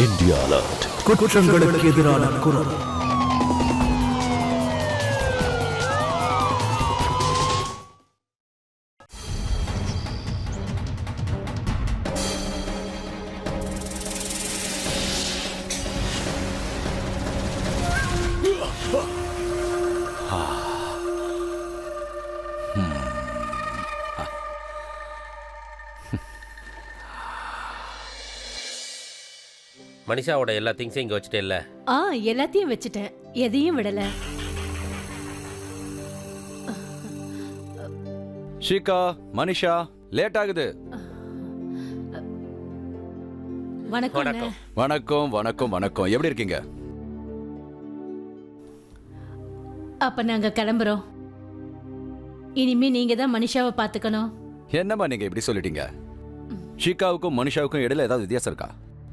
India alert. குற்றங்களுக்கு எதிரான குரல். மனிஷாவோட எல்லா திங்ஸையும் இங்கே வச்சுட்டே இல்லை? எல்லாத்தையும் வச்சுட்டேன், எதையும் விடல. ஷிகா, மனிஷா, லேட் ஆகுது. வணக்கம். வணக்கம் வணக்கம் வணக்கம். எப்படி இருக்கீங்க? அப்ப நாங்க கிளம்புறோம். இனிமே நீங்க தான் மனிஷாவை பாத்துக்கணும். என்னம்மா நீங்க இப்படி சொல்லிட்டீங்க? ஷிகாவுக்கும் மனிஷாவுக்கும் இடையில ஏதாவது வித்தியாசம் இருக்கா?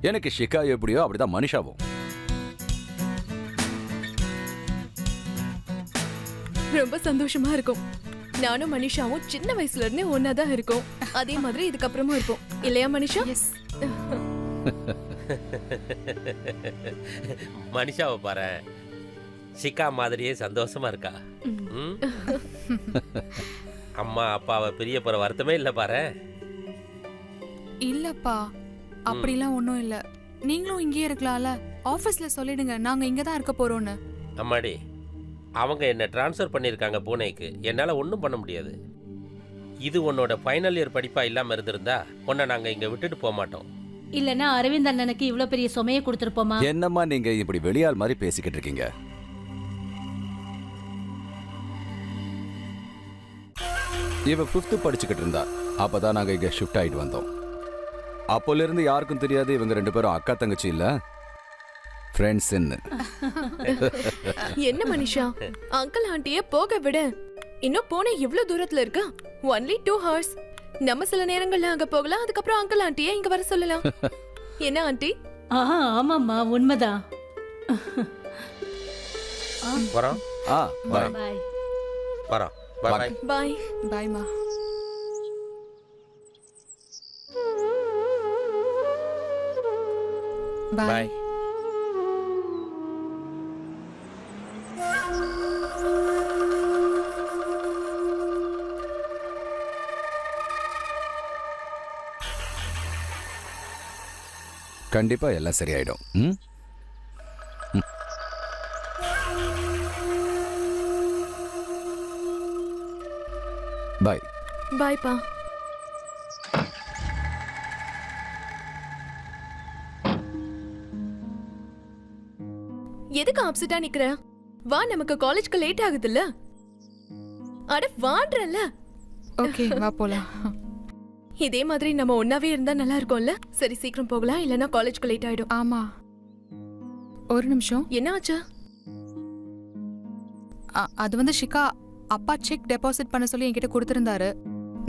எனக்கு ஷிகா எப்படியோ அப்படிதான் மனிஷாவும். ரொம்ப சந்தோஷமா இருக்கும். நானும் மனிஷாவும் சின்ன வயசுல இருந்தே ஒன்னாதான் இருக்கோம். அதே மாதிரி இதுக்கப்புறமும் இருப்போம், இல்லையா மனிஷா? மனிஷாவை பாரு, ஷிகா மாதிரியே சந்தோஷமா இருக்கா. அம்மா அப்பாவை பிரிய போற வருத்தமே இல்லை பாரு. இல்லப்பா, அப்படிலாம் ஒன்றும் இல்லை. நீங்களும் இங்கேயே இருக்கலாம்ல. ஆஃபீஸ்ல சொல்லிடுங்க நாங்கள் இங்கே தான் இருக்க போறோம்னு. அம்மாடி, அவங்க என்ன டிரான்ஸ்ஃபர் பண்ணியிருக்காங்க பூனேக்கு. என்னால் ஒன்றும் பண்ண முடியாது. இது உன்னோட ஃபைனல் இயர் படிப்பா இல்லாமல் இருந்திருந்தா உன்னை நாங்கள் இங்கே விட்டுட்டு போக மாட்டோம். இல்லைன்னா அரவிந்த் அண்ணனுக்கு இவ்வளோ பெரிய சுமையை கொடுத்துருப்போமா? என்னம்மா நீங்க இப்படி வெளியால் மாதிரி பேசிக்கிட்டு இருக்கீங்க? இவ 5th படிச்சுக்கிட்டு இருந்தா. அப்பதான் நாங்க இங்க ஷிஃப்ட் ஆயிட்டு வந்தோம். அப்போல இருந்து யாருக்கும் தெரியாது இவங்க 2 பேரும் அக்கா தங்கச்சி இல்ல, ஃப்ரெண்ட்ஸ். என்ன மனிஷா, அங்கிள் ஆண்டிய போக விட. இன்னும் போன எவ்வளவு தூரத்துல இருக்கா? only 2 hours. நம்ம சில நேரங்கள்ல அங்க போகலாம், அதுக்கப்புறம் அங்கிள் ஆண்டிய இங்க வர சொல்லலாம். என்ன ஆண்டி? ஆமாம்மா, உண்மைதான். வரோம். பாய். பாய். வரோம். பாய். பாய். பாய்மா. பாய். கண்டிப்பா எல்லாம் சரியாயிடும். பாய். பாய்ப்பா. எதுக்கு அப்செட்டா நிக்கிற? வா, நமக்கு காலேஜ்க்கு லேட் ஆகுதுல்ல. அட வான்றல்ல. ஓகே, வா போலாம். இதே மாதிரி நம்ம ஒன்னாவே இருந்தா நல்லா இருக்கும்ல. சரி, சீக்கிரம் போகலாம், இல்லனா காலேஜ்க்கு லேட் ஆயிடும். ஆமா, ஒரு நிமிஷம். என்ன ஆச்சு? அது வந்து ஷிகா அப்பா செக் டெபாசிட் பண்ண சொல்லி என்கிட்ட கொடுத்திருந்தாரு.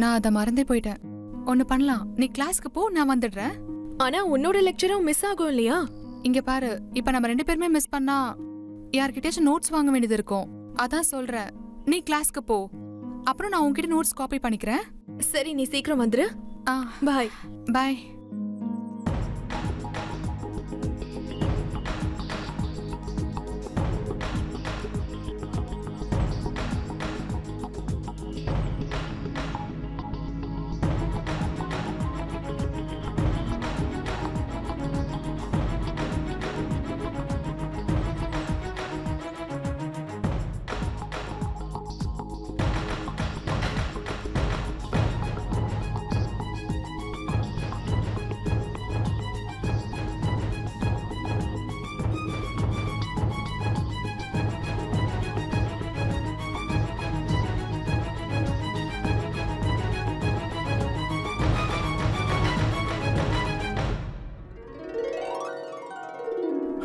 நான் அதை மறந்தே போயிட்டேன். ஒன்னு பண்ணலாம், நீ கிளாஸ்க்கு போ, நான் வந்துடுறேன். ஆனா உன்னோட லெக்சரும் மிஸ் ஆகும் இல்லையா? இங்க பாரு, இப்ப நம்ம 2 பேருமே மிஸ் பண்ணா யார்கிட்டயாச்சும் நோட்ஸ் வாங்க வேண்டியது இருக்கும். அதான் சொல்றேன், நீ கிளாஸ்க்கு போ, அப்புறம் நான் உன்கிட்ட நோட்ஸ் காப்பி பண்ணிக்கிறேன். சரி, நீ சீக்கிரம் வந்துரு. பாய். பாய்.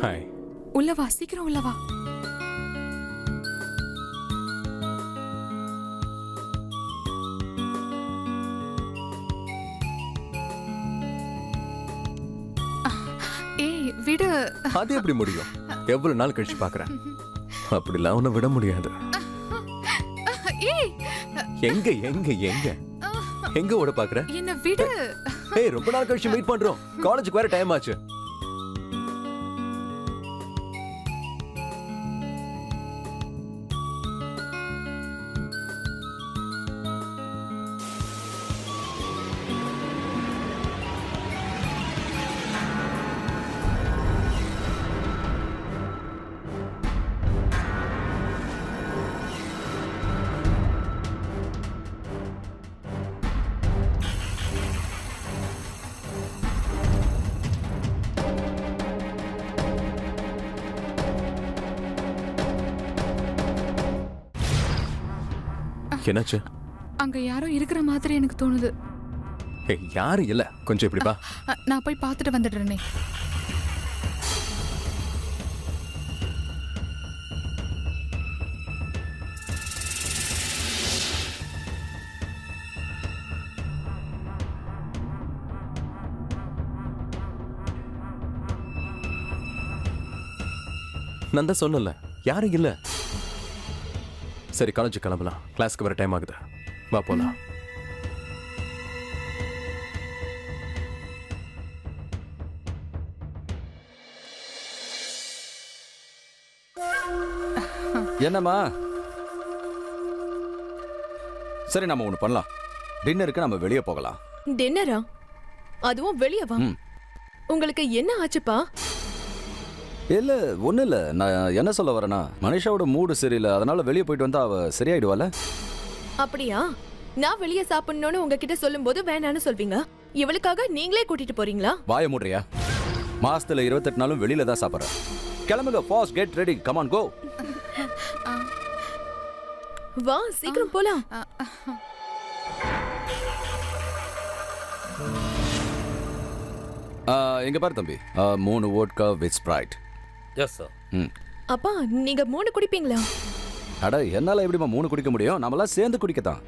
ஹாய். உள்ள வா, சீக்கிரம் உள்ள வா. ஏய் விடு. அது எப்படி முடியும்? எவ்வளவு நாள் கழிச்சு பாக்குறேன். அப்படிலாம் உன்னை விட முடியாது. ஏய், எங்க எங்க எங்க எங்க ஓட பாக்குற? என்ன விடு. ஏய், ரொம்ப நாள் கழிச்சு மீட் பண்றோம். காலேஜுக்கு வேற டைம் ஆச்சு. என்னாச்சு? அங்க யாரோ இருக்கிற மாதிரி எனக்கு தோணுது. ஏய், யாரும் இல்ல, கொஞ்சம் இப்படி வா. நான் போய் பார்த்துட்டு வந்துடுறேனே. நான் தான் சொன்னல, யாரும் இல்ல. சரி, காலேஜ் கிளம்பலாம். கிளாஸ்க்கு வர டைம் ஆகுது. வா போலாம். என்னம்மா? சரி, நம்ம ஒன்று பண்ணலாம். டின்னருக்கு நம்ம வெளியே போகலாம். டின்னரா? அதுவும் வெளியவா? ம். உங்களுக்கு என்ன ஆச்சுப்பா? இல்ல, ஒன்றும் இல்லை. நான் என்ன சொல்ல வரேன்னா, மனிஷாவோட மூடு சரியில்லை, அதனால வெளியே போயிட்டு வந்தா அவ சரியாயிடுவாள். அப்படியா? நான் வெளிய சாப்பிடணும்னு உங்ககிட்ட சொல்லும்போது வேணான்னு சொல்வீங்க. இவளுக்காக நீங்களே கூட்டிட்டு போறீங்களா? வாய மூடுறியா? மாசத்துல 28 நாளும் வெளியில தான் சாப்பிட்றேன். கிளம்புங்க, fast get ready, come on go. வா, சீக்கிரம் போலாம். இங்க பாரு தம்பி, 3 vodka with Sprite. Yes sir. ம். அப்பா, நீங்க 3 குடிப்பீங்களா? அட, என்னால எப்படிமா 3 குடிக்க முடியும்? நம்மளாம் சேர்ந்து குடிக்கத்தான்.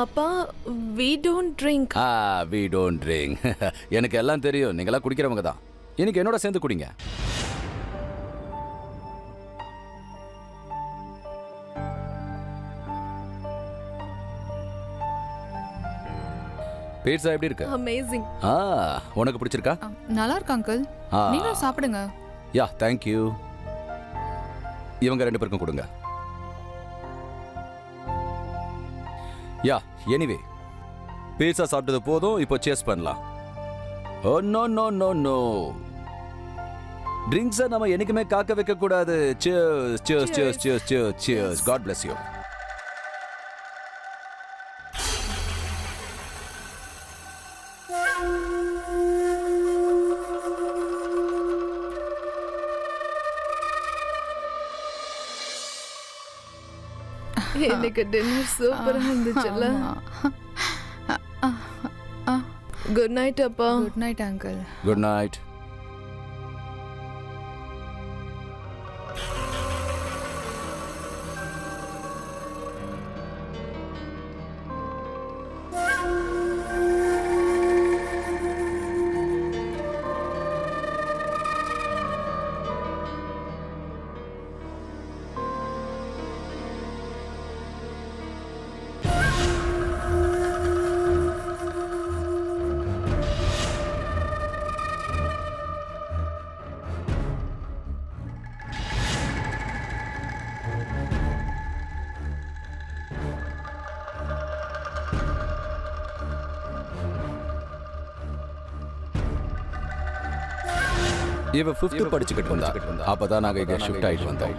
அப்பா, we don't drink. we don't drink. எனக்கு எல்லாம் தெரியும், நீங்களாம் குடிக்கிறவங்க தான். இன்னைக்கு என்னோட சேர்ந்து குடிங்க. பீட்சா எப்படி இருக்கு? Amazing. உனக்கு பிடிச்சிருக்கா? நல்லா இருக்கு அங்கிள். நீங்களும் சாப்பிடுங்க. யா, தேங்க் யூ. இவங்க 2 பேருக்கும் கொடுங்க. யா, எனிவே பீட்சா சாப்பிட்டது போதும், இப்போ சேஸ் பண்ணலாம். Oh no no no no, ட்ரிங்க்ஸை நம்ம என்னைக்குமே காக்க வைக்க கூடாது. Cheers, cheers, cheers, cheers, cheers, cheers. God bless you. எனக்கு டின்னர் சூப்பரா இருந்துச்சுல்ல. குட் நைட் அப்பா. Good night uncle. Good night. இவ 5th படிச்சுக்கிட்டு இருந்தா. அப்பதான் நாங்க இங்க ஷிஃப்ட் ஆயிட்டு வந்தோம்.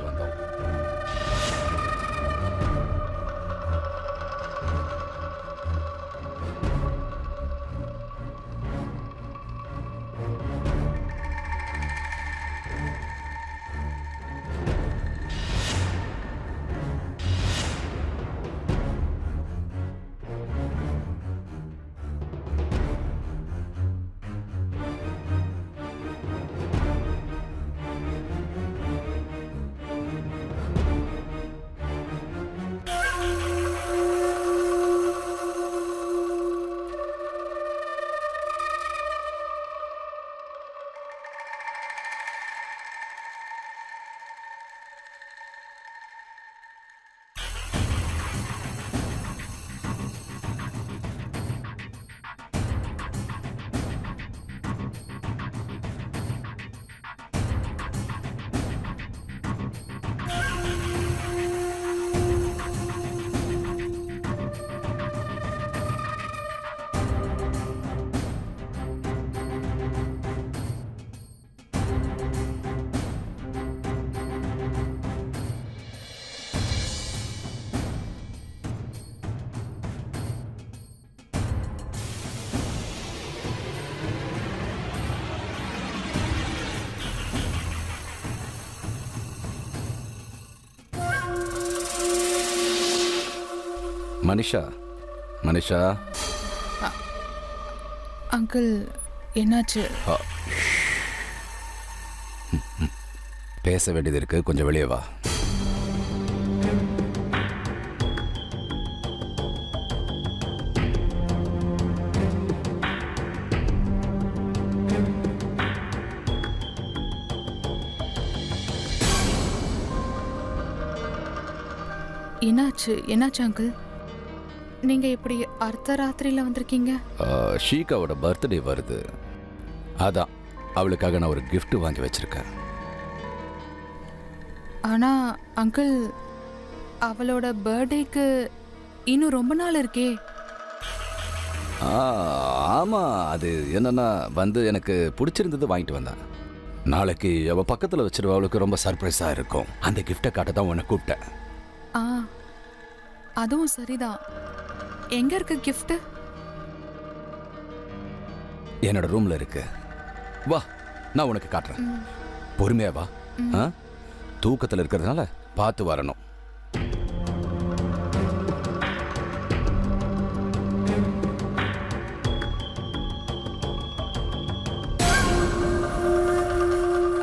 மனிஷா மனிஷா அங்கிள் என்னாச்சு? பேச வேண்டியது இருக்கு, கொஞ்சம் வெளியே வா. என்னாச்சு அங்கிள்? நீங்க இப்படி அர்த்த ராத்திரியில வந்திருக்கீங்க? ஷீகாவோட பர்த்டே வருது, அதான் அவளுக்காக நான் ஒரு gift வாங்கி வச்சிருக்கேன். ஆனா அங்கிள், அவளோட பர்த்டேக்கு இன்னும் ரொம்ப நாள் இருக்கே. ஆமா, அது என்னன்னா எனக்கு பிடிச்சிருந்தது வாங்கிட்டு வந்தேன். நாளைக்கு அவ பக்கத்தில் வச்சிருவா, அவளுக்கு ரொம்ப சர்ப்ரைஸா இருக்கும். அந்த கிஃப்டை காட்ட தான் உன்னை கூப்பிட்டேன். அதுவும் சரிதான். எங்க இருக்கு கிஃப்ட்? என்னோட ரூம்ல இருக்கு. வா, நான் உனக்கு காட்டுறேன். பொறுமையா வா. தூக்கத்தில் இருக்கிறதுனால பார்த்து வரணும்.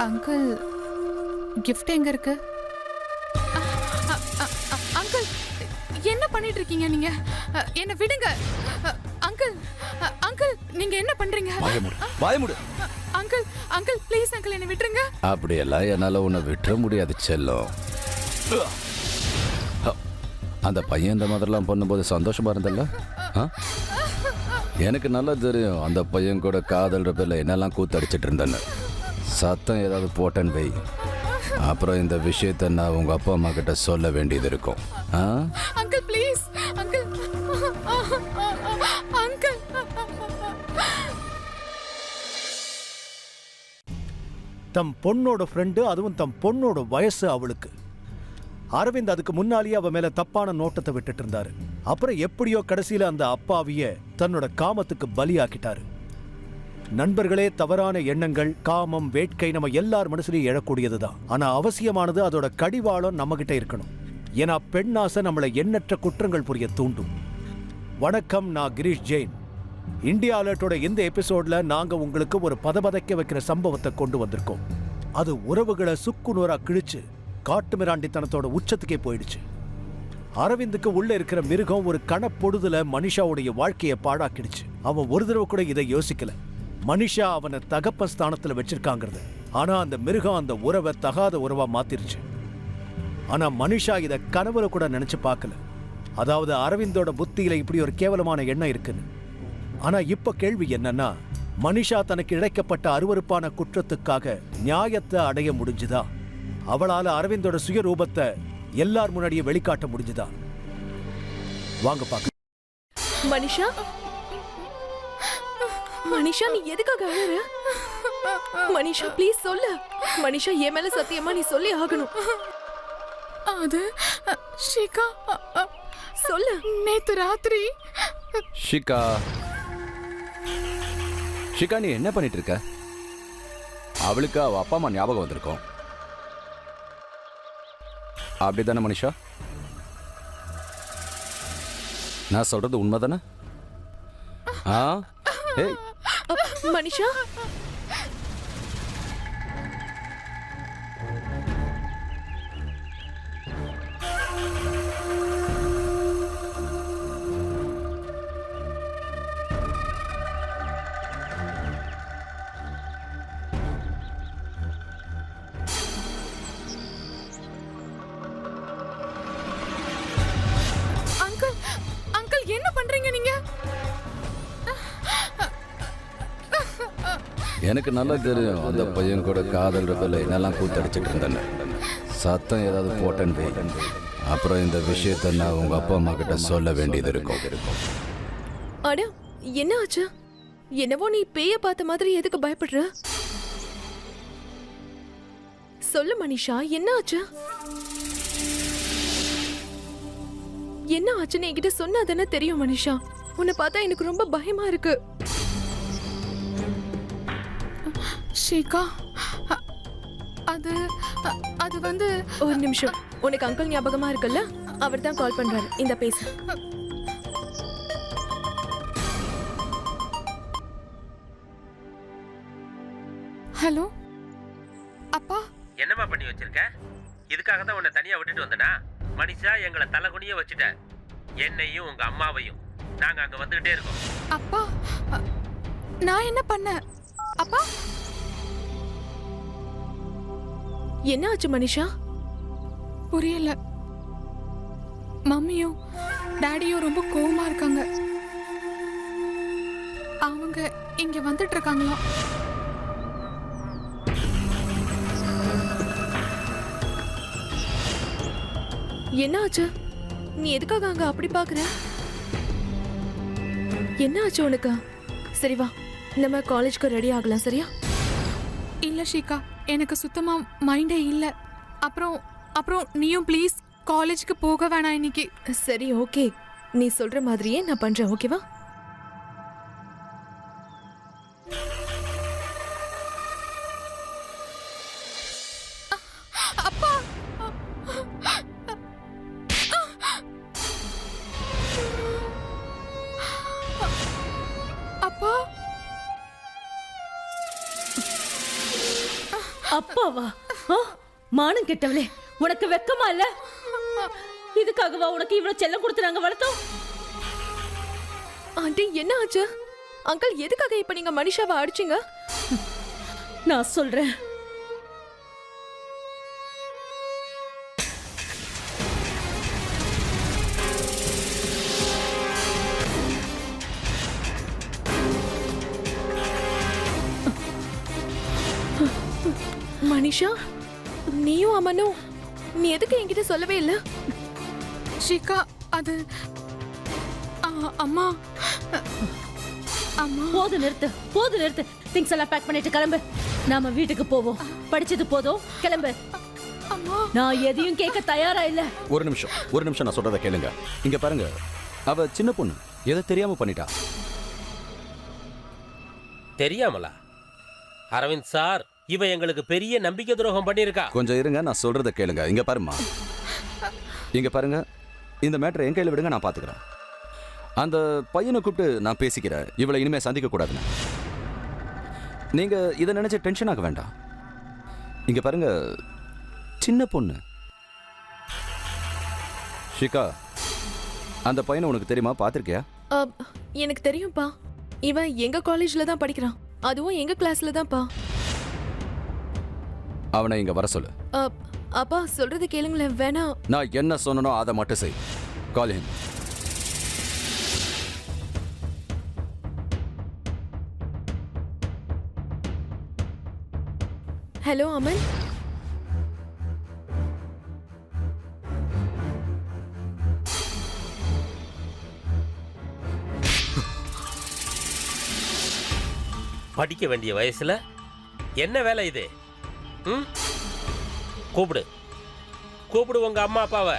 அங்கிள், கிஃப்ட் எங்க இருக்கு? அங்கிள், என்ன பண்ணிட்டு இருக்கீங்க நீங்க? என்ன விடுங்க. அங்கிள், அங்கிள், நீங்க என்ன பண்றீங்க? வாயமுடு. அங்கிள், அங்கிள், ப்ளீஸ் அங்கிள், என்ன விட்டுருங்க. அப்படியெல்லாம் என்னால உன்னை விட்டுற முடியாது செல்லம். அந்த பையன் இந்த மாதிரிலாம் பண்ணும்போது சந்தோஷமா இருந்தல்ல? எனக்கு நல்லா தெரியும் அந்த பையன் கூட காதல்ற பேர்ல என்னெல்லாம் கூத்தடிச்சிட்டு இருந்தேன்னு. சத்தம் ஏதாவது போட்டேன்னு வை, அப்புறம் இந்த விஷயத்தை நான் உங்க அப்பா அம்மா கிட்ட சொல்ல வேண்டியது இருக்கும். Uncle please, uncle, uncle. தம் பொண்ணோட ஃப்ரெண்டு, அதுவும் தம் பொண்ணோட வயசு அவளுக்கு. அரவிந்த் அதுக்கு முன்னாலேயே அவ மேல தப்பான நோட்டத்தை விட்டுட்டு இருந்தாரு. அப்புறம் எப்படியோ கடைசியில அந்த அப்பாவிய தன்னோட காமத்துக்கு பலியாக்கிட்டாரு. நண்பர்களே, தவறான எண்ணங்கள், காமம், வேட்கை நம்ம எல்லார் மனசுலயும் எழக்கூடியதுதான். ஆனா அவசியமானது அதோட கடிவாளம் நம்ம கிட்ட இருக்கணும். ஏன்னா பெண்ணாசை நம்மளை எண்ணற்ற குற்றங்கள் புரிய தூண்டும். வணக்கம், நான் கிரீஷ் ஜெயின். இந்தியா அலர்ட்டோட இந்த எபிசோட்ல நாங்க உங்களுக்கு ஒரு பதபதைக்க வைக்கிற சம்பவத்தை கொண்டு வந்திருக்கோம். அது உறவுகளை சுக்குநூறா கிழிச்சு காட்டுமிராண்டித்தனத்தோட உச்சத்துக்கே போயிடுச்சு. அரவிந்துக்கு உள்ள இருக்கிற மிருகம் ஒரு கணப்பொழுதுல மனிஷாவுடைய வாழ்க்கையை பாழாக்கிடுச்சு. அவன் ஒரு தடவை கூட இதை யோசிக்கல. மனிஷா அவனை தகப்ப ஸ்தானத்துல வச்சிருக்காங்கிறது. ஆனா அந்த மிருகம் அந்த உறவை தகாத உறவா மாத்திருச்சு. ஆனா மனிஷா இதை கனவுல கூட நினைச்சு பார்க்கல. அதாவது அரவிந்தோட புத்தியில இப்படி ஒரு கேவலமான எண்ணம் இருக்குன்னு. ஆனா இப்ப கேள்வி என்னன்னா, மனிஷா தனக்கு இழைக்கப்பட்ட அருவருப்பான குற்றத்துக்காக நியாயத்தை அடைய முடிஞ்சுதா? அவளால அரவிந்தோட சுயரூபத்தை எல்லார் முன்னாடியே வெளிக்காட்ட முடிஞ்சுதா? வாங்க பாக்க. மனிஷா, மனிஷா, நீ எதுக்காக அழற? மனிஷா ப்ளீஸ் சொல்லு. மனிஷா, என் மேல சத்தியமா நீ சொல்லி ஆகணும். அது ஷிகா, சொல்லு. நேத்து ராத்திரி. ஷிகா, ஷிகா, நீ என்ன பண்ணிட்டு இருக்க? அவளுக்கு அவ அப்பா அம்மா ஞாபகம் வந்திருக்கும், அப்படிதானே மனிஷா? நான் சொல்றது உண்மைதானே? ஏய் மனிஷா, அங்கிள், அங்கிள், என்ன பண்றீங்க நீங்க? எனக்கு நல்லா தெரியும் அந்த பையன் கூட காதல் பேர்ல என்னெல்லாம் கூத்தடிச்சிட்டு இருந்தேன்னு. சத்தம் ஏதாவது போட்டேன்னு வை, அப்புறம் இந்த விஷயத்தை நான் உங்க அப்பா அம்மா கிட்ட சொல்ல வேண்டியது இருக்கும். அட, என்ன ஆச்சு? என்னவோ நீ பேய பார்த்த மாதிரி எதுக்கு பயப்படுற? சொல்லு மனிஷா, என்ன ஆச்சு? என்ன ஆச்சுன்னு என்கிட்ட சொன்னா தானே தெரியும் மனிஷா. உன்னை பார்த்தா எனக்கு ரொம்ப பயமா இருக்கு. ஷிகா, அது அது வந்து ஒரு நிமிஷம். உனக்கு அங்கிள் ஞாபகமா இருக்குல்ல? அவர் தான் கால் பண்றாரு. இந்த பேசு. ஹலோ அப்பா. என்னம்மா பண்ணி வச்சிருக்க? இதுக்காக தான் உன்னை தனியா விட்டுட்டு வந்தனா? மனுஷா எங்களை தலைகுனிய வச்சுட்ட. என்னையும் உங்க அம்மாவையும். நாங்க அங்க வந்துகிட்டே இருக்கோம். அப்பா நான் என்ன பண்ணேன்? அப்பா என்ன ஆச்சு மனிஷா? புரியல. மம்மியும் டாடியும் ரொம்ப கோவமா இருக்காங்க. அவங்க இங்க வந்துட்டு இருக்காங்களாம். என்ன ஆச்சு? நீ எதுக்காக அங்க அப்படி பாக்குற? என்ன ஆச்சு உனக்கு? சரி வா, நம்ம காலேஜ்க்கு ரெடி ஆகலாம். சரியா? இல்ல ஷிகா, எனக்கு சுத்தமா மைண்டே இல்ல. அப்புறம் அப்புறம் நீயும் ப்ளீஸ் காலேஜ்க்கு போக வேணாம் இன்னைக்கு. சரி ஓகே, நீ சொல்ற மாதிரியே நான் பண்றேன். ஓகேவா? அப்பா அப்பா அப்பாவா? ஆ, மானம் கெட்டவளே, உனக்கு வெக்கமா இல்ல? இதுக்காகவா உனக்கு இவ்வளவு செல்லம் கொடுத்து நாங்க வளர்த்தோம்? ஆண்டி என்ன ஆச்சு? அங்கிள் எதுக்காக இப்ப நீங்க மனிஷாவை அடிச்சீங்க? நான் சொல்றேன். மனிஷா, நீயும் அம்மனும் நீ எதுக்கு என்கிட்ட சொல்லவே இல்ல? ஷிகா, அது அம்மா அம்மா. போது நிறுத்து, போது நிறுத்து. திங்ஸ் எல்லாம் பேக் பண்ணிட்டு கிளம்பு. நாம வீட்டுக்கு போவோம். படிச்சது போதும், கிளம்பு. அம்மா நான் எதையும் கேட்க தயாரா இல்ல. ஒரு நிமிஷம் நான் சொல்றதை கேளுங்க. இங்க பாருங்க, அவ சின்ன பொண்ணு, எதை தெரியாம பண்ணிட்டா. தெரியாமலா? அரவிந்த் சார், இவ எங்களுக்கு பெரிய நம்பிக்கை துரோகம் பண்ணியிருக்கா. கொஞ்சம் இருங்க, நான் சொல்றதை கேளுங்க. இங்க பாருமா, இங்க பாருங்க, இந்த மேட்டரை என் கையில விடுங்க, நான் பாத்துக்கிறேன். அந்த பையனை கூப்பிட்டு நான் பேசிக்கிறேன். இவளை இனிமே சந்திக்க கூடாதுன்னு. நீங்க இதை நினைச்சு டென்ஷன் ஆக வேண்டாம். இங்க பாருங்க, சின்ன பொண்ணு. ஷிகா, அந்த பையனை உனக்கு தெரியுமா? பாத்திருக்கியா? எனக்கு தெரியும்பா. இவன் எங்க காலேஜ்ல தான் படிக்கிறான். அதுவும் எங்க கிளாஸ்ல தான்ப்பா. அவனை இங்க வர சொல்லு. அப்பா சொல்றது கேளுங்களேன். வேணா. நான் என்ன சொன்னனோ அதை மட்டும் செய். Call him. ஹலோ அமன். படிக்க வேண்டிய வயசுல என்ன வேலை இது? கூப்பிடு உங்க அம்மா அப்பாவை.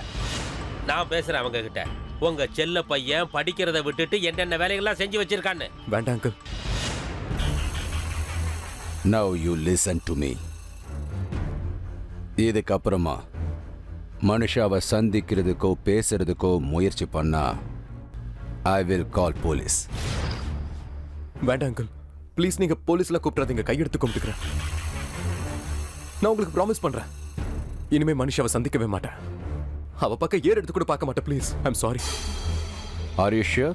நான் பேசுறேன் அவங்க கிட்ட. உங்க செல்ல பையன் படிக்கிறத விட்டுட்டு என்னென்ன வேலைகள்லாம் செஞ்சு வச்சிருக்கான்னு. வேண்டாம் uncle. Now you listen to me. இதுக்கப்புறமா மனுஷாவை சந்திக்கிறதுக்கோ பேசுறதுக்கோ முயற்சி பண்ணா ஐ வில் கால் போலீஸ். வேண்டாம் அங்கிள், ப்ளீஸ். நீங்க போலீஸ்ல கூப்பிடாதீங்க. கையெடுத்து கும்பிட்டுக்கிறேன். நான் உங்களுக்கு ப்ராமிஸ் பண்றேன், இனிமே மனுஷாவை சந்திக்கவே மாட்டேன். அவ பக்கம் ஏர் எடுத்து கூட பார்க்க மாட்டேன். Please, I'm sorry. Are you sure?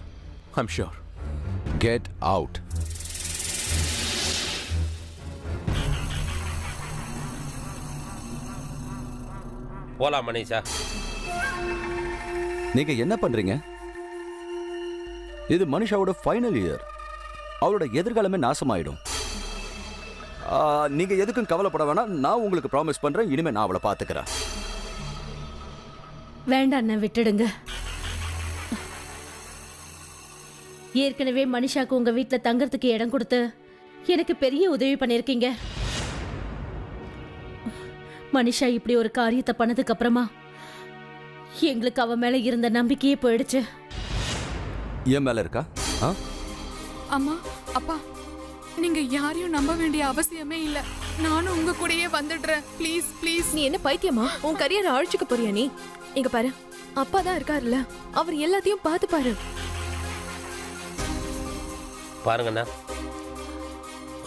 I'm sure. Get out. போலாம் மனிஷா. நீங்க என்ன பண்றீங்க? இது மனுஷாவோட ஃபைனல் இயர். அவளோட எதிர்காலமே நாசமாயிடும். நீங்க எதுக்கும் கவலைப்பட வேணாம். நான் உங்களுக்கு ப்ராமிஸ் பண்றேன், இனிமே நான் அவளை பாத்துக்கிறேன். வேண்டாம் அண்ணா, விட்டுடுங்க. ஏற்கனவே மனிஷாக்கு உங்க வீட்டுல தங்கறதுக்கு இடம் கொடுத்து எனக்கு பெரிய உதவி பண்ணிருக்கீங்க. மனிஷா இப்படி ஒரு காரியத்தை பண்ணதுக்கு அப்புறமா எங்களுக்கு அவ மேல இருந்த நம்பிக்கையே போயிடுச்சு. என் மேல இருக்கா? அம்மா அப்பா, நீங்க யாரையும் நம்ப வேண்டிய அவசியமே இல்ல. நானும் உங்க கூடயே வந்துடுறேன். Please please. நீ என்ன பைத்தியமா? உன் கரியரை அழிச்சுக்க போறியா நீ? இங்க பாரு, அப்பா தான் இருக்காருல்ல, அவர் எல்லாத்தையும் பார்த்து பாரு. பாருங்கண்ணா,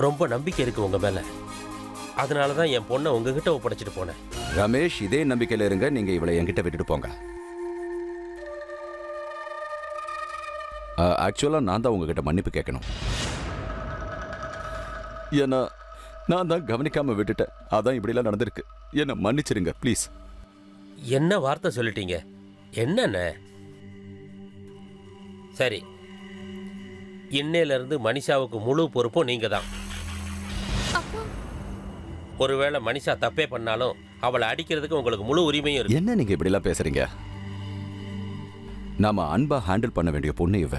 ரொம்ப நம்பிக்கை இருக்கு உங்க மேல. அதனால தான் என் பொண்ணை உங்ககிட்ட ஒப்படைச்சிட்டு போனேன். ரமேஷ், இதே நம்பிக்கையில இருங்க. நீங்க இவளை என்கிட்ட விட்டுட்டு போங்க. ஆக்சுவலா நான் தான் உங்ககிட்ட மன்னிப்பு கேட்கணும். ஏன்னா நான் தான் கவனிக்காம விட்டுட்டேன். அதான் இப்படிலாம் நடந்திருக்கு. என்ன மன்னிச்சிருங்க ப்ளீஸ். என்ன வார்த்தை சொல்லிட்டீங்க? என்னண்ணே? சரி, இன்னையிலிருந்து மனிஷாவுக்கு முழு பொறுப்பும் நீங்க தான். ஒருவேளை மனிஷா தப்பே பண்ணாலும் அவளை அடிக்கிறதுக்கு உங்களுக்கு முழு உரிமையும் இருக்கு. என்ன நீங்க இப்படிலாம் பேசுறீங்க? நாம அன்பா ஹேண்டில் பண்ண வேண்டிய பொண்ணு இவ.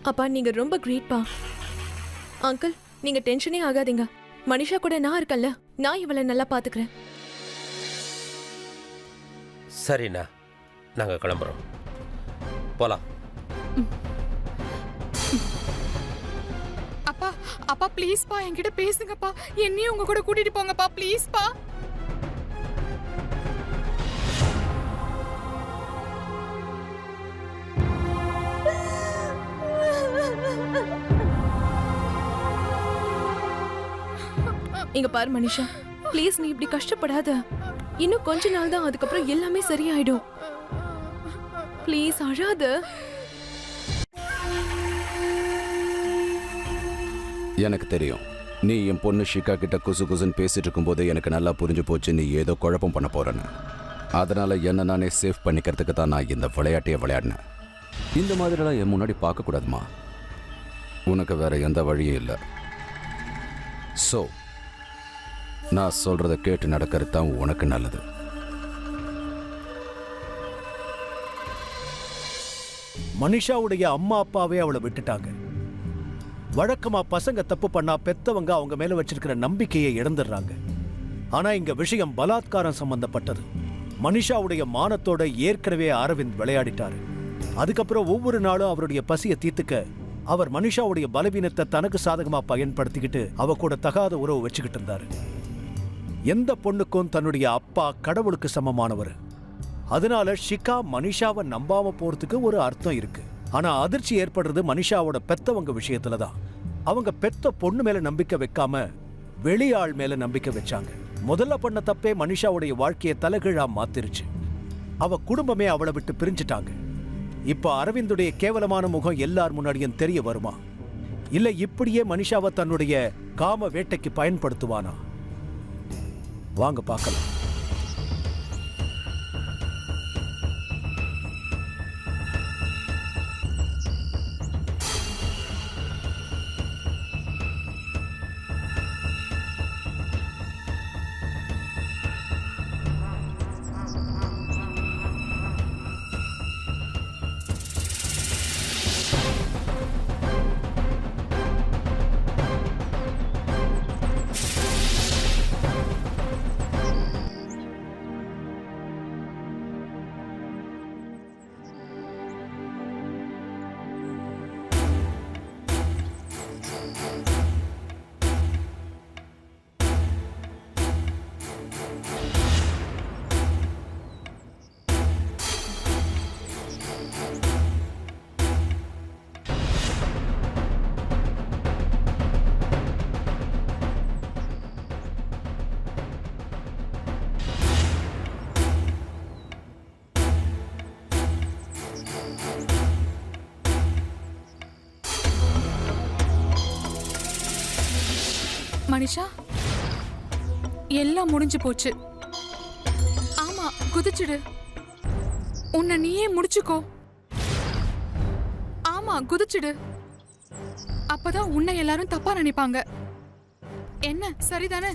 அப்பா நீங்க ரொம்ப கிரேட்பா. அங்கிள் நீங்க டென்ஷனே ஆகாதீங்க. மனிஷா கூட நான் இருக்கேன்ல, நான் இவளை நல்லா பாத்துக்கிறேன். சரிண்ணா, நாங்க கிளம்புறோம். போலாம். அப்பா அப்பா ப்ளீஸ்ப்பா என்கிட்ட பேசுங்கப்பா. என்னையும் உங்க கூட கூட்டிட்டு போங்கப்பா ப்ளீஸ்ப்பா. இங்க பாரு மனிஷா, ப்ளீஸ் நீ இப்படி கஷ்டப்படாத. இன்னும் கொஞ்ச நாள் தான், அதுக்கப்புறம் எல்லாமே சரியாயிடும். ப்ளீஸ் அழாத. எனக்கு தெரியும், நீ என் பொண்ணு ஷிகா கிட்ட குசு குசுன்னு பேசிட்டு இருக்கும்போது எனக்கு நல்லா புரிஞ்சு போச்சு நீ ஏதோ குழப்பம் பண்ண போறேன்னு. அதனால என்ன நானே சேஃப் பண்ணிக்கிறதுக்கு தான் நான் இந்த விளையாட்டையே விளையாடினேன். இந்த மாதிரிலாம் என் முன்னாடி பார்க்கக்கூடாதுமா. உனக்கு வேற எந்த வழியும் இல்லை. ஸோ நான் சொல்றத கேட்டு நடக்கிறது தான் உனக்கு நல்லது. மனிஷாவுடைய அம்மா அப்பாவே அவளை விட்டுட்டாங்க. வழக்கமா பசங்க தப்பு பண்ணா பெத்தவங்க அவங்க மேல வச்சிருக்கிற நம்பிக்கையை இழந்துடுறாங்க. ஆனா இங்க விஷயம் பலாத்காரம் சம்பந்தப்பட்டது. மனிஷாவுடைய மானத்தோட ஏற்கனவே அரவிந்த் விளையாடிட்டாரு. அதுக்கப்புறம் ஒவ்வொரு நாளும் அவருடைய பசியை தீர்த்துக்க அவர் மனிஷாவுடைய பலவீனத்தை தனக்கு சாதகமா பயன்படுத்திக்கிட்டு அவ கூட தகாத உறவு வச்சுக்கிட்டு இருந்தாரு. எந்த பொண்ணுக்கும் தன்னுடைய அப்பா கடவுளுக்கு சமமானவர். அதனால ஷிகா மனிஷாவை நம்பாம போறதுக்கு ஒரு அர்த்தம் இருக்கு. ஆனா அதிர்ச்சி ஏற்படுறது மனிஷாவோட பெத்தவங்க விஷயத்துல தான். அவங்க பெத்த பொண்ணு மேல நம்பிக்கை வைக்காம வெளியாள் மேல நம்பிக்கை வச்சாங்க. முதல்ல பண்ண தப்பே மனிஷாவுடைய வாழ்க்கையை தலைகீழா மாத்திருச்சு. அவ குடும்பமே அவளை விட்டு பிரிஞ்சுட்டாங்க. இப்ப அரவிந்துடைய கேவலமான முகம் எல்லார் முன்னாடியும் தெரிய வருமா? இல்ல இப்படியே மனிஷாவை தன்னுடைய காம வேட்டைக்கு பயன்படுத்துவானா? வாங்க பார்க்கலாம். மனிஷா, எல்லாம் முடிஞ்சு போச்சு. ஆமா, குதிச்சுடு. உன்னை நீயே முடிச்சுக்கோ. ஆமா, குதிச்சுடு. அப்பதான் உன்னை எல்லாரும் தப்பா நினைப்பாங்க. என்ன சரிதானே?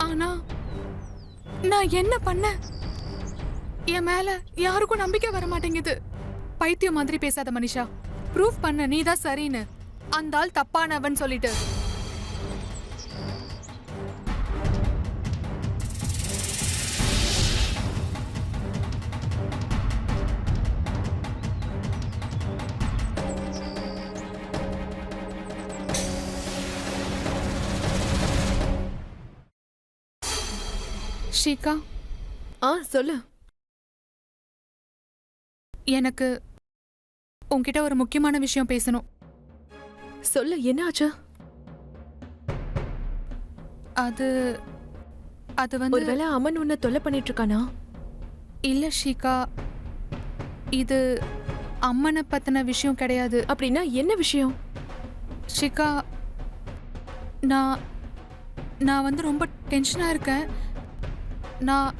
ஆனா நான் என்ன பண்ண? என் மேல யாருக்கும் நம்பிக்கை வர மாட்டேங்குது. பைத்தியம் மாதிரி பேசாத மனிஷா. ப்ரூஃப் பண்ண நீதான் சரின்னு. அந்த ஆள் தப்பானவன் சொல்லிட்டு. ஷிகா, சொல்லு. எனக்கு உன்கிட்ட ஒரு முக்கியமான விஷயம் பேசணும். சொல்லு, என்ன ஆச்சு? அது அது வந்து ஒருவேளை அம்மன் உன்னை தொல்லை பண்ணிட்டு இருக்கானா? இல்ல ஷிகா, இது அம்மனை பத்தின விஷயம் கிடையாது. அப்படின்னா என்ன விஷயம்? ஷிகா, நான் நான் வந்து ரொம்ப டென்ஷனா இருக்கேன். நான்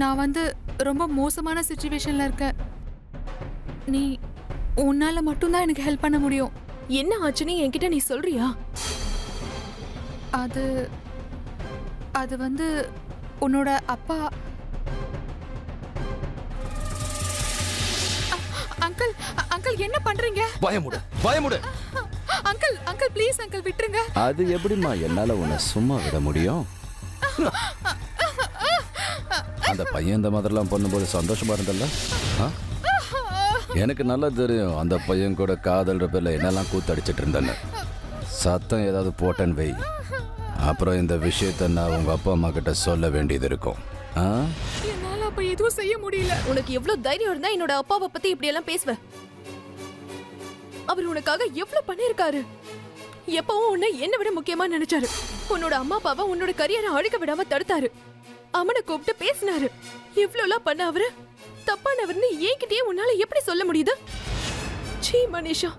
நான் வந்து ரொம்ப மோசமான சுச்சுவேஷன்ல இருக்கேன். நீ உன்னால மட்டும்தான் எனக்கு ஹெல்ப் பண்ண முடியும். என்ன ஆச்சுன்னு என்கிட்ட நீ சொல்றியா? அது அது வந்து உன்னோட அப்பா. அங்கிள் அங்கிள் என்ன பண்றீங்க? பயமுடு. அங்கிள் அங்கிள் ப்ளீஸ் அங்கிள் விட்டுருங்க. அது எப்படிம்மா என்னால உன்னை சும்மா விட முடியும்? அந்த பையன் இந்த மாதிரிலாம் பண்ணும்போது சந்தோஷமா இருந்தல்ல? ஆ? எனக்கு நல்லா தெரியும் அந்த பையன் கூட காதல்ற பேர்ல என்னெல்லாம் கூத்தடிச்சிட்டு இருந்தேன்னு. சத்தம் ஏதாவது போட்டேன்னு வை, அப்புறம் இந்த விஷயத்த நான் உங்க அப்பா அம்மா கிட்ட சொல்ல வேண்டியது இருக்கும். ஆ? என்னால அப்ப எதுவும் செய்ய முடியல. உனக்கு எவ்வளவு தைரியம் இருந்தா என்னோட அப்பாவை பத்தி இப்படி எல்லாம் பேசுவ? அவர் உனக்காக எவ்வளவு பண்ணிருக்காரு. எப்பவும் உன்னை என்ன விட முக்கியமா நினைச்சாரு. உன்னோட அம்மா அப்பாவை உன்னோட கரியரை அழிக்க விடாம தடுத்தாரு. அம்மனை கூப்பிட்டு பேசினாரு. இவ்வளவுலாம் பண்ண அவரு தப்பானவர்னு என்கிட்டயே உன்னால எப்படி சொல்ல முடியுது? சீ மனிஷா,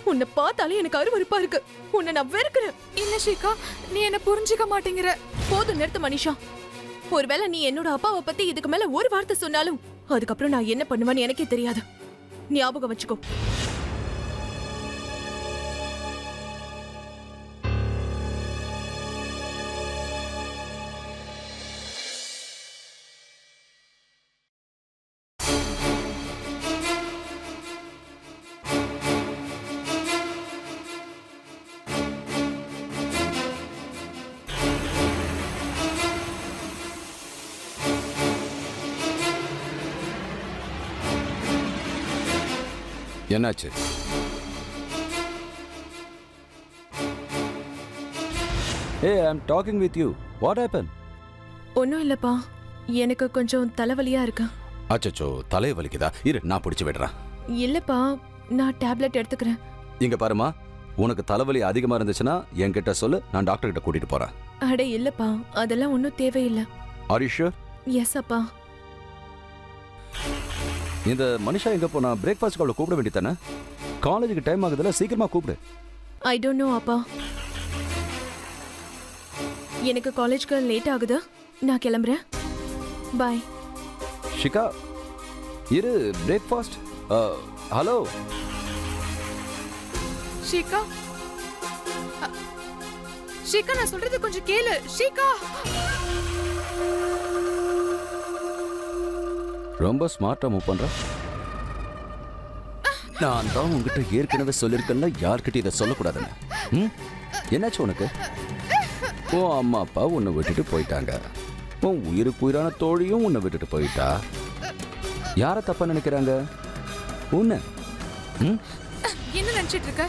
உன்னை பார்த்தாலே எனக்கு அருவருப்பா இருக்கு. உன்னை நான் வெறுக்கிறேன். இல்ல ஷிகா, நீ என்ன புரிஞ்சுக்க மாட்டேங்கிற. போதும், நிறுத்த மனிஷா. ஒருவேளை நீ என்னோட அப்பாவை பத்தி இதுக்கு மேல ஒரு வார்த்தை சொன்னாலும் அதுக்கப்புறம் நான் என்ன பண்ணுவேன்னு எனக்கே தெரியாது. ஞாபகம் வச்சுக்கோ. என்னாச்சு? Hey, I'm talking with you. What happened? ஒன்னும் இல்லப்பா, எனக்கு கொஞ்சம் தலைவலியா இருக்கு. அச்சச்சோ, தலை வலிக்குதா? இரு, நான் பிடிச்சு விடுறேன். இல்லப்பா, நான் டேப்லெட் எடுத்துக்கிறேன். இங்க பாருமா, உனக்கு தலைவலி அதிகமா இருந்துச்சுன்னா என்கிட்ட சொல்லு, நான் டாக்டர் கிட்ட கூட்டிட்டு போறேன். அட இல்லப்பா, அதெல்லாம் ஒன்றும் தேவையில்லை. Are you sure? எஸ் அப்பா. இந்த மனுஷா எங்க போனா? பிரேக்ஃபாஸ்ட் அவளை கூப்பிட வேண்டியதானே? காலேஜுக்கு டைம் ஆகுதுல, சீக்கிரமா கூப்பிடு. ஐ டோன்ட் நோ அப்பா. எனக்கு காலேஜ்க்கு லேட் ஆகுது. நான் கிளம்புறேன். பாய். ஷிகா, இரு, பிரேக்ஃபாஸ்ட். ஹலோ ஷிகா, ஷிகா, நான் சொல்றது கொஞ்சம் கேளு. ஷிகா, ரொம்ப ஸ்மார்ட்டா மூவ் பண்ற. நான் தான் உங்ககிட்ட ஏற்கனவே சொல்லியிருக்கேன்ல, யார்கிட்ட இதை சொல்லக்கூடாதுன்னு. ம்? என்னாச்சு உனக்கு? உன் அம்மா அப்பா உன்னை விட்டுட்டு போயிட்டாங்க. உன் உயிருக்கு உயிரான தோழியும் உன்னை விட்டுட்டு போயிட்டா. யாரை தப்பா நினைக்கிறாங்க? உன்னை. ம்? என்ன நினைச்சிட்டு இருக்க?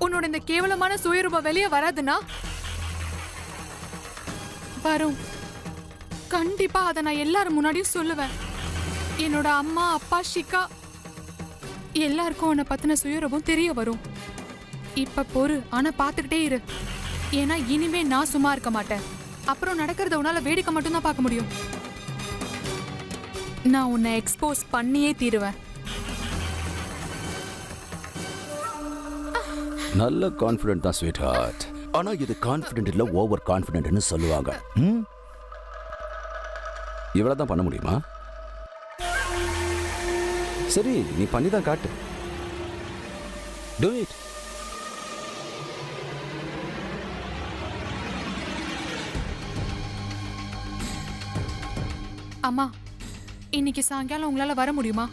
உன்னோட இந்த கேவலமான சுயரூபம் வெளியே வராதுன்னா வரும். கண்டிப்பா அதை நான் எல்லாரும் முன்னாடியும் சொல்லுவேன். என்னோட அம்மா அப்பா ஷிகா எல்லாருக்கும் உன்னை பத்தின சுயரூபம் தெரிய வரும். இப்ப பொறு, ஆனா பாத்துக்கிட்டே இரு. ஏன்னா இனிமே நான் சும்மா இருக்க மாட்டேன். அப்புறம் நடக்கிறத உன்னால வேடிக்கை மட்டும்தான் பார்க்க முடியும். நான் உன்னை எக்ஸ்போஸ் பண்ணியே தீருவேன். நல்ல கான்ஃபிடென்ட் தான் ஸ்வீட் ஹார்ட். ஆனா இது கான்ஃபிடென்ட் இல்ல, ஓவர் கான்ஃபிடென்ட்னு சொல்லுவாங்க. ம்? இவ்வளவுதான் பண்ண முடியுமா? சரி, நீ பண்ணி தான் காட்டு. Do it. அம்மா, இன்னைக்கு சாயங்காலம் உங்களால வர முடியுமா?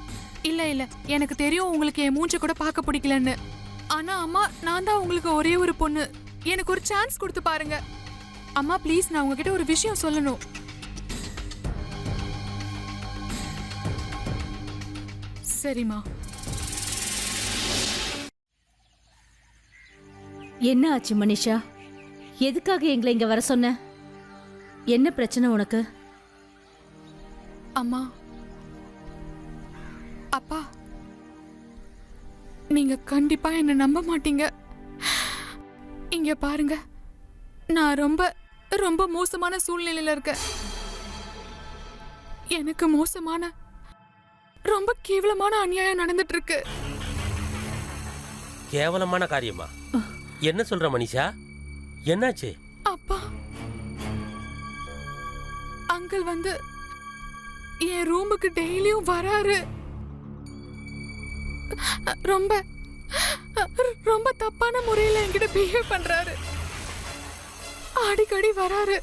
இல்ல இல்ல, எனக்கு தெரியும் உங்களுக்கு என் மூஞ்ச கூட பார்க்க பிடிக்கலன்னு. ஆனா அம்மா, நான் தான் உங்களுக்கு ஒரே ஒரு பொண்ணு. எனக்கு ஒரு சான்ஸ் கொடுத்து பாருங்க. அம்மா ப்ளீஸ், நான் உங்ககிட்ட ஒரு விஷயம் சொல்லணும். சரிம்மா. என்ன ஆச்சு மனிஷா? எதுக்காக எங்களை இங்க வர சொன்ன? என்ன பிரச்சனை உனக்கு? அம்மா, அப்பா, நீங்க கண்டிப்பா என்ன நம்ப மாட்டீங்க. இங்க பாருங்க, நான் ரொம்ப ரொம்ப மோசமான சூழ்நிலையில இருக்கேன். எனக்கு மோசமான ரொம்ப கேவலமான அநியாயம் நடந்துட்டு இருக்கு. கேவலமான காரியமா? என்ன சொல்ற மனிஷா? என்னாச்சு? அப்பா, அங்கிள் வந்து என் ரூமுக்கு டெய்லியும் வராரு. ரொம்ப ரொம்ப தப்பான முறையில் என்கிட்ட பிஹேவ் பண்றாரு. அடிக்கடி வராரு.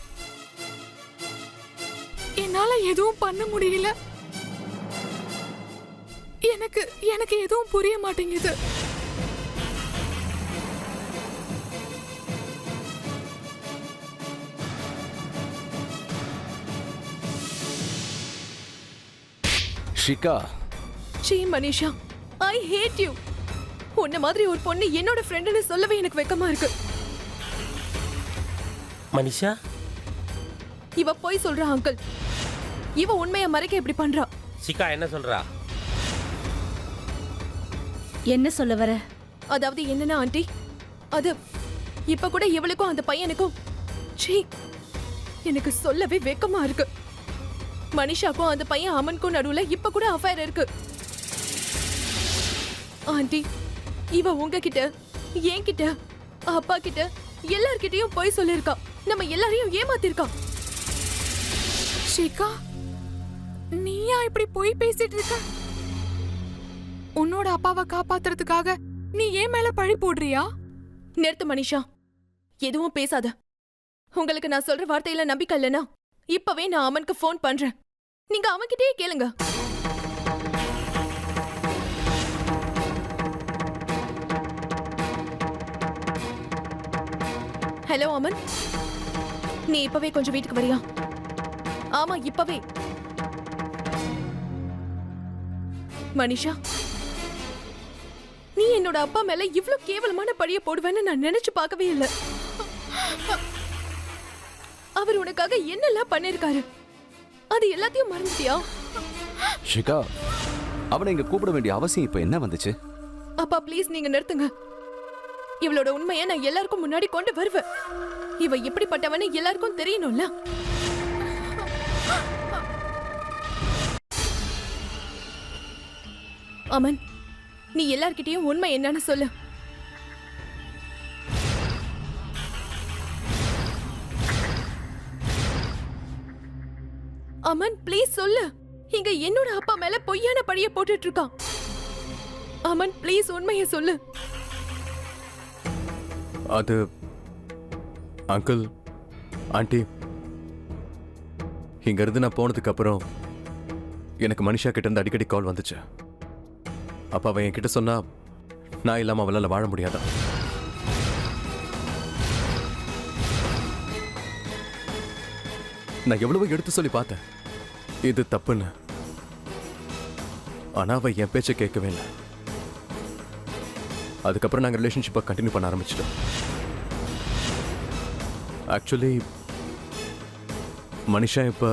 என்னால எதுவும் பண்ண முடியல. எனக்கு எதுவும் புரிய மாட்டேங்குது. ஷிகா, சீ மனிஷா, ஐ ஹேட் யூ. உன்ன மாதிரி ஒரு பொண்ணு என்னோட ஃப்ரெண்டுன்னு சொல்லவே எனக்கு வெக்கமா இருக்கு. மனிஷா, இவ போய் சொல்றா அங்கிள். இவ உண்மையை மறைக்க இப்படி பண்றா. சிக்கா என்ன சொல்றா? என்ன சொல்ல வர? அதாவது என்னன்னா ஆண்டி, அது இப்ப கூட இவளுக்கும் அந்த பையனுக்கும் சீ எனக்கு சொல்லவே வெக்கமா இருக்கு. மனிஷாக்கும் அந்த பையன் அமனுக்கும் நடுவுல இப்ப கூட அஃபேர் இருக்கு. ஆண்டி, இவ உங்ககிட்ட, என்கிட்ட, அப்பா கிட்ட, எல்லார்கிட்டயும் போய் சொல்லிருக்கா. நம்ம எல்லாரையும் ஏமாத்திருக்கா. ஷிகா, நீயா இப்படி போய் பேசிட்டு இருக்க? உன்னோட அப்பாவை காப்பாத்துறதுக்காக நீ ஏன் மேல பழி போடுறியா? நிறுத்து மனிஷா, எதுவும் பேசாத. உங்களுக்கு நான் சொல்ற வார்த்தையில நம்பிக்கை இல்லைன்னா இப்பவே நான் அமனுக்கு ஃபோன் பண்றேன். நீங்க அவன்கிட்டயே கேளுங்க. ஹலோ அமன், நீ இப்பவே கொஞ்சம் வீட்டுக்கு வரியா? ஆமா, இப்பவே. மனிஷா, நீ என்னோட அப்பா மேல இவ்ளோ கேவலமான பழிய போடுவேன்னு நான் நினைச்சு பார்க்கவே இல்லை. அவர் உனக்காக என்னெல்லாம் பண்ணிருக்காரு, அது எல்லாத்தையும் மறந்துட்டியா? ஷிகா, அவனை இங்க கூப்பிட வேண்டிய அவசியம் இப்ப என்ன வந்துச்சு? அப்பா ப்ளீஸ் நீங்க நிறுத்துங்க. இவளோட உண்மையை நான் எல்லாருக்கும் முன்னாடி கொண்டு வருவேன். இவ எப்படிப்பட்டவன்னு எல்லாருக்கும் தெரியணும்ல. அமன், நீ எல்லார்கிட்டயும் உண்மை என்னன்னு சொல்லு. அமன் ப்ளீஸ் சொல்லு. இங்க என்னோட அப்பா மேல பொய்யான பழிய போட்டுட்டு இருக்கான். அமன் ப்ளீஸ் உண்மையை சொல்லு. அது அங்கிள், ஆண்டி, இங்க இருந்து நான் போனதுக்கு அப்புறம் எனக்கு மனிஷா கிட்ட இருந்து அடிக்கடி கால் வந்துச்சு. அப்ப அவன் என்கிட்ட சொன்னா நான் இல்லாம அவளால வாழ முடியாதா. நான் எவ்வளவோ எடுத்து சொல்லி பார்த்தேன் இது தப்புன்னு. ஆனா அவ என் பேச்சை கேட்கவே இல்லை. அதுக்கப்புறம் நாங்கள் ரிலேஷன்ஷிப்பை கண்டினியூ பண்ண ஆரம்பிச்சிட்டோம். ஆக்சுவலி மனிஷா இப்போ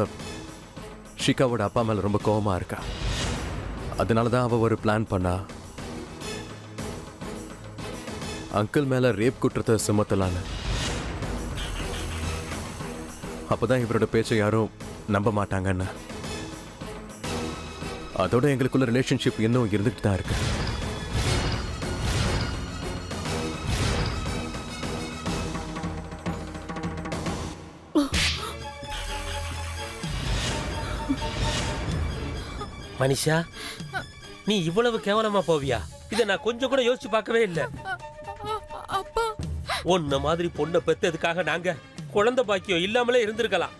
ஷிகாவோட அப்பா மேலே ரொம்ப கோபமா இருக்கா. அதனால தான் அவள் ஒரு பிளான் பண்ணா. அங்கிள் மேலே ரேப் குற்றத்தை சுமத்தலான்னு. அப்போதான் இவரோட பேச்சை யாரும் நம்ப மாட்டாங்கன்னு. அதோட எங்களுக்குள்ள ரிலேஷன்ஷிப் இன்னும் இருந்துகிட்டு தான் இருக்கு. மனிஷா, நீ இவ்வளவு கேவலமா போவியா? இதை நான் கொஞ்சம் கூட யோசிச்சு பார்க்கவே இல்லை. அப்பா, உன்ன மாதிரி பொண்ணை பெத்ததுக்காக நாங்க குழந்தை பாக்கியம் இல்லாமலே இருந்திருக்கலாம்.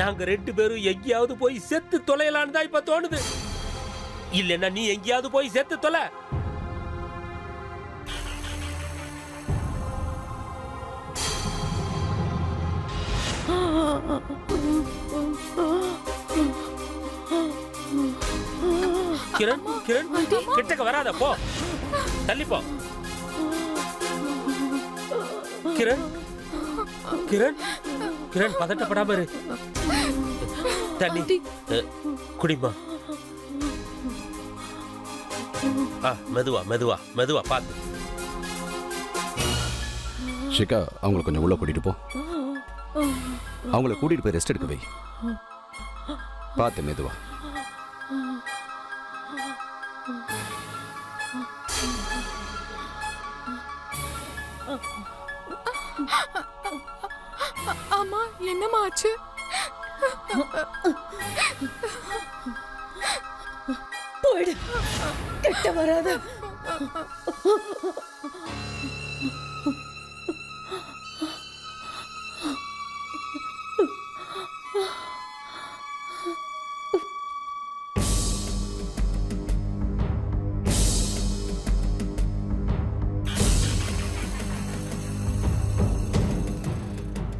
நாங்க 2 பேரும் எங்கேயாவது போய் செத்து தொலையலான்னு தான் இப்ப தோணுது. இல்லைன்னா நீ எங்கேயாவது போய் செத்து தொலை. கிரண், கிரண், கிட்டக்க வராத, போ, தள்ளி போ. கிரண், கிரண், கிரண் பதட்டப்படாம இரு. தண்ணி குடிமா. மெதுவா மெதுவா மெதுவா பார்த்து. ஷிகா, அவங்களை கொஞ்சம் உள்ள கூட்டிட்டு போ. அவங்கள கூட்டிட்டு போய் ரெஸ்ட் எடுக்க வை. பார்த்து மெதுவா. அம்மா என்னம்மா ஆச்சு? போயிடு, கிட்ட வராத.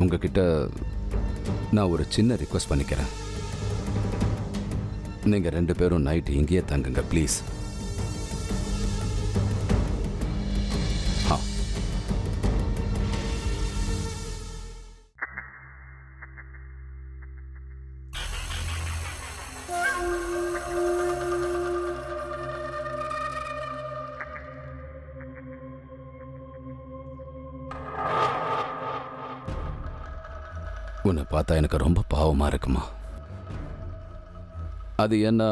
உங்ககிட்ட நான் ஒரு சின்ன ரிக்வெஸ்ட் பண்ணிக்கிறேன். நீங்க 2 பேரும் நைட் இங்கேயே தங்குங்க ப்ளீஸ். உன்னை பார்த்தா எனக்கு ரொம்ப பாவமா இருக்குமா. அது ஏன்னா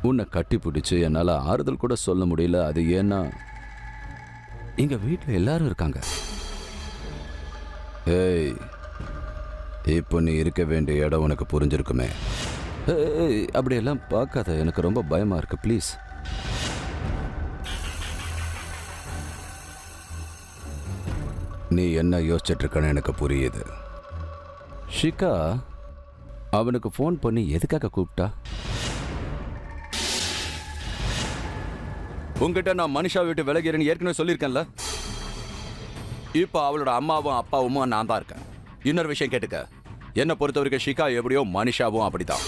உன்னை கட்டி பிடிச்சி என்னால் ஆறுதல் கூட சொல்ல முடியல. அது ஏன்னா எங்க வீட்டில் எல்லாரும் இருக்காங்க. ஏய், இப்போ நீ இருக்க வேண்டிய இடம் உனக்கு புரிஞ்சிருக்குமே. ஏய், அப்படியெல்லாம் பார்க்காத, எனக்கு ரொம்ப பயமா இருக்கு ப்ளீஸ். நீ என்ன யோசிச்சுட்டு இருக்கன்னு எனக்கு புரியுது. ஷிகா அவனுக்கு ஃபோன் பண்ணி எதுக்காக கூப்பிட்டா? உங்ககிட்ட நான் மனுஷா விட்டு விலகிறேன்னு ஏற்கனவே சொல்லியிருக்கேன்ல. இப்போ அவளோட அம்மாவும் அப்பாவும் நான் தான் இருக்கேன். இன்னொரு விஷயம் கேட்டுக்க, என்னை பொறுத்த வரைக்கும் ஷிகா எப்படியோ மனுஷாவும் அப்படிதான்.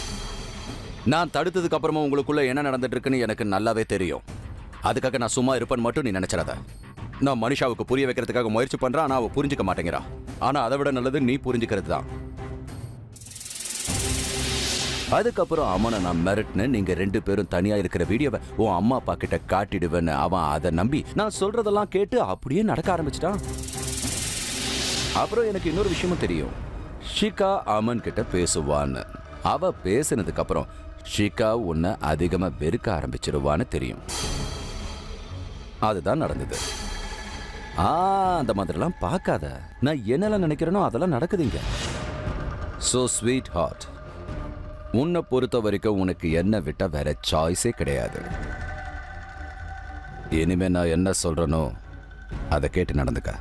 நான் தடுத்ததுக்கு அப்புறமா உங்களுக்குள்ள என்ன நடந்துட்டு இருக்குன்னு எனக்கு நல்லாவே தெரியும். அதுக்காக நான் சும்மா இருப்பேன்னு மட்டும் நீ நினைச்சிடாத. நான் மனுஷாவுக்கு புரிய வைக்கிறதுக்காக முயற்சி பண்றேன், ஆனா அவ புரிஞ்சுக்க மாட்டேங்கிறா. ஆனா அதை விட நல்லது நீ புரிஞ்சுக்கிறது தான். அதுக்கப்புறம் அவனை நான் மிரட்டினேன். நீங்க 2 பேரும் தனியா இருக்கிற வீடியோவை உன் அம்மா அப்பா கிட்ட காட்டிடுவேன்னு அவன் அதை நம்பி நான் சொல்றதெல்லாம் கேட்டு அப்படியே நடக்க ஆரம்பிச்சிட்டான். அப்புறம் எனக்கு இன்னொரு விஷயமும் தெரியும், ஷிகா அமன் கிட்ட பேசுவான்னு. அவ பேசினதுக்கு அப்புறம் ஷிகா உன்னை அதிகமா வெறுக்க ஆரம்பிச்சிருவான்னு தெரியும். அதுதான் நடந்தது. அந்த மாதிரிலாம் பார்க்காத. நான் என்னெல்லாம் நினைக்கிறேனோ அதெல்லாம் நடக்குதுங்க. சோ ஸ்வீட் ஹார்ட், உன்னை பொறுத்த வரைக்கும் உனக்கு என்ன விட்டா வேற சாய்ஸே கிடையாது. இனிமே நான் என்ன சொல்றேனோ அதை கேட்டு நடந்துக்க.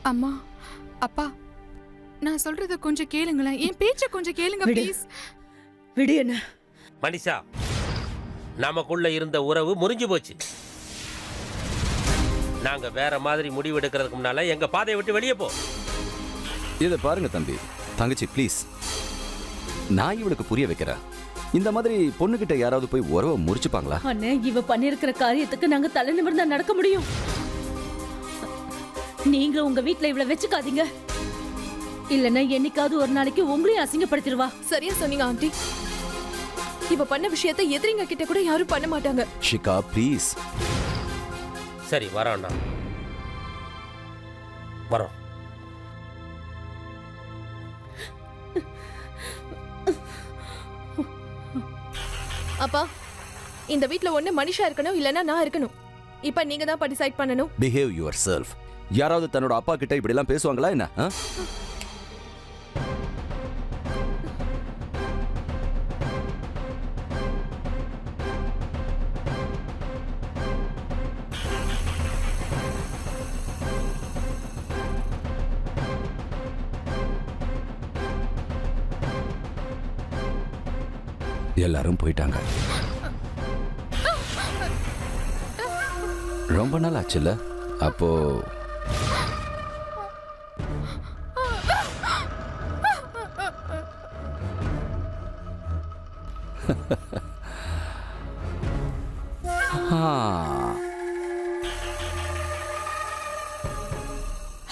அம்மா, அப்பா, நான் சொல்றத கொஞ்சம் கேளுங்களேன். என் பேச்ச கொஞ்சம் கேளுங்க ப்ளீஸ். விடு என்ன. மனிஷா, நமக்குள்ள இருந்த உறவு முறிஞ்சு போச்சு. நாங்க வேற மாதிரி முடிவு எடுக்கிறதுக்கு முன்னால எங்க பாதையை விட்டு வெளியே போ. இதை பாருங்க தம்பி, தங்கச்சி ப்ளீஸ், நான் இவளுக்கு புரிய வைக்கிறேன். இந்த மாதிரி பொண்ணுகிட்ட யாராவது போய் உறவை முறிச்சுப்பாங்களா? அண்ணே, இவ பண்ணிருக்கிற காரியத்துக்கு நாங்க தலை நிமிர்ந்தா நடக்க முடியும். நீங்க உங்க வீட்ல இவளை வச்சுக்காதீங்க, இல்லன்னா என்னைக்காவது ஒரு நாளைக்கு உங்களையும் அசிங்கப்படுத்திடுவா. சரியா சொன்னீங்க ஆண்டி. இவ பண்ண விஷயத்தை எதிரிங்க கிட்ட கூட யாரும் பண்ண மாட்டாங்க. ஷிகா ப்ளீஸ். சரி, வரோம்ண்ணா, வரோம். அப்பா, இந்த வீட்ல ஒண்ணு மனுஷா இருக்கணும், இல்லன்னா நான் இருக்கணும். இப்ப நீங்க தான் டிசைட் பண்ணணும். Behave your self. யாராவது தன்னோட அப்பா கிட்ட இப்படி எல்லாம் பேசுவாங்களா என்ன? எல்லாரும் போயிட்டாங்க. ரொம்ப நாள் ஆச்சுல்ல? அப்போ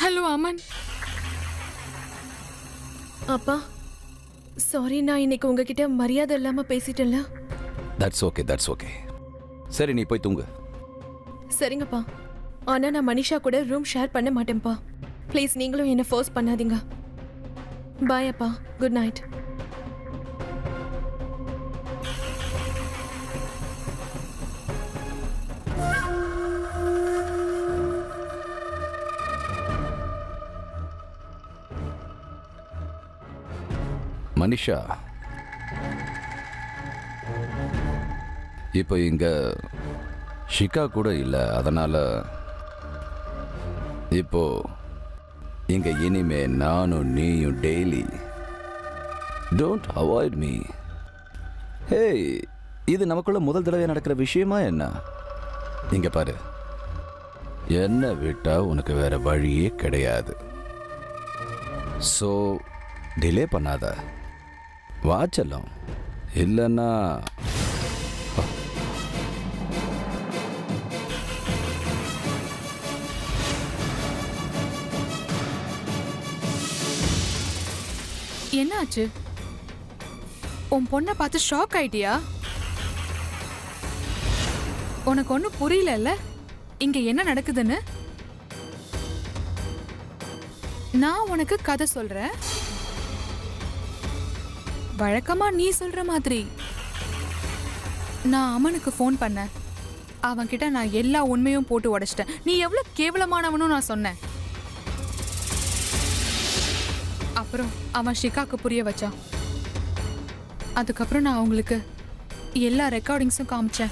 ஹலோ அமன். அப்பா சாரி, நான் இன்னைக்கு உங்ககிட்ட மரியாதை இல்லாம பேசிட்டேன்ல. That's okay. சரி, நீ போய் தூங்கு. சரிங்கப்பா, ஆனா நான் மனிஷா கூட ரூம் ஷேர் பண்ண மாட்டேன்ப்பா. ப்ளீஸ் நீங்களும் என்ன ஃபோர்ஸ் பண்ணாதீங்க. பாய் அப்பா, குட் நைட். மனிஷா, இப்போ இங்க ஷிகா கூட இல்லை, அதனால இப்போ இங்க இனிமே நானும் நீயும் daily. Don't avoid me. Hey, இது நமக்குள்ள முதல் தடவை நடக்கிற விஷயமா என்ன? இங்க பாரு, என்ன விட்டா உனக்கு வேற வழியே கிடையாது. ஸோ டிலே பண்ணாத, வாச்சலாம். இல்லைன்னா என்னாச்சு? உன் பொண்ணை பார்த்து ஷாக் ஆயிட்டியா? உனக்கு ஒன்றும் புரியல இங்க என்ன நடக்குதுன்னு? நான் உனக்கு கதை சொல்றேன், வழக்கமா நீ சொல்ற மாதிரி. நான் அமனுக்கு ஃபோன் பண்ணேன், அவன்கிட்ட நான் எல்லா உண்மையும் போட்டு உடைச்சிட்டேன். நீ எவ்வளவு கேவலமானவனும் நான் சொன்னேன். அப்புறம் அவன் ஷிகாக்கு புரிய வச்சான். அதுக்கப்புறம் நான் அவங்களுக்கு எல்லா ரெக்கார்டிங்ஸும் காமிச்சேன்.